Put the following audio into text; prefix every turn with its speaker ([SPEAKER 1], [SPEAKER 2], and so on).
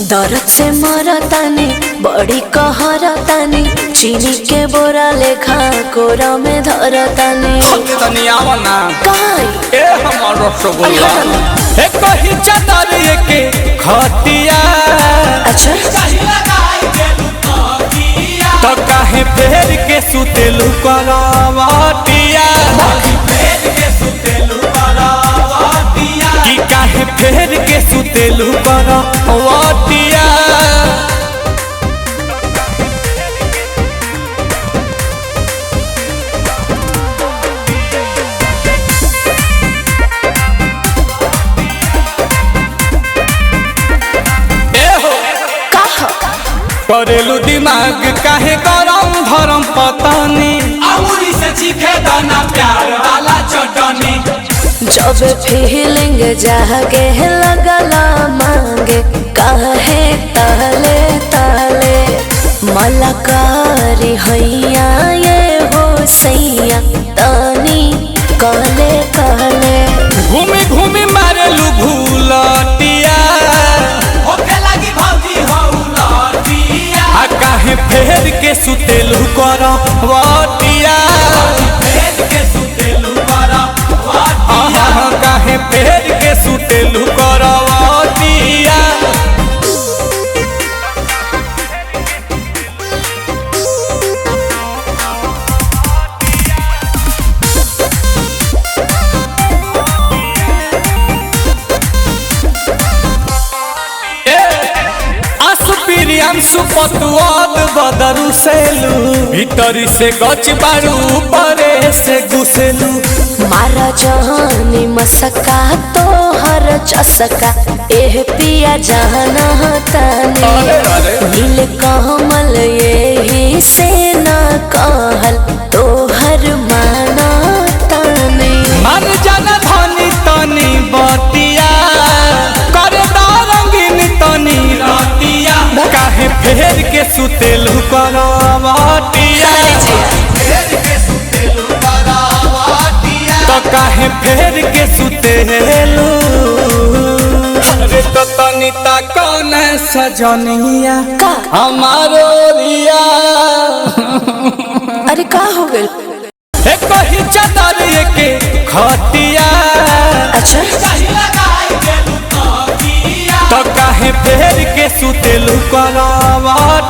[SPEAKER 1] दर्द से मरतानी बड़ी कहरतानी चीनी के बोरा लेखा कोरा में धरतानी
[SPEAKER 2] चादर के खटिया
[SPEAKER 1] अच्छा
[SPEAKER 2] तो काहे फेर के सुतेलू करवटिया कि काहे फेर के सुतेलू करवटिया करेलू दिमाग काहे गरम धरम पतानी
[SPEAKER 3] अमूरी से चीखे दाना प्यार वाला चटनी
[SPEAKER 1] जब फीलिंग जागे लगला मांगे काहे ताले ताले मलकारी हैया ये हो सैया तानी कहले कहले
[SPEAKER 2] घूमी घूमी मारेलू भूलटिया
[SPEAKER 3] होके लगी भौजी हौलटिया
[SPEAKER 2] काहे फेर के सुतेलू करवटिया
[SPEAKER 3] फेर के सुतेलू करवटिया
[SPEAKER 2] काहे फेर के सुतेलू करवटिया सुपतुआद बदरू सेलू भीतरी से गच बारू परे से घुसेलू
[SPEAKER 1] मारा जहानी मसका तो हर चसका एह पिया जाना तानी नील कमल यही से ना कहल तो हर माना तानी
[SPEAKER 2] मन जन धनी तनी बतिया करे रंगीन तनी रतिया काहे फेर के सुतेलू करवटिया तो काहे फेर के सुतेलू अरे तो तनिता कौन सजनिया हमारो रिया
[SPEAKER 1] अरे का हो गइल
[SPEAKER 2] कही चादर के खटिया
[SPEAKER 1] अच्छा
[SPEAKER 2] तो काहे फेर के सुतेलू करवटिया।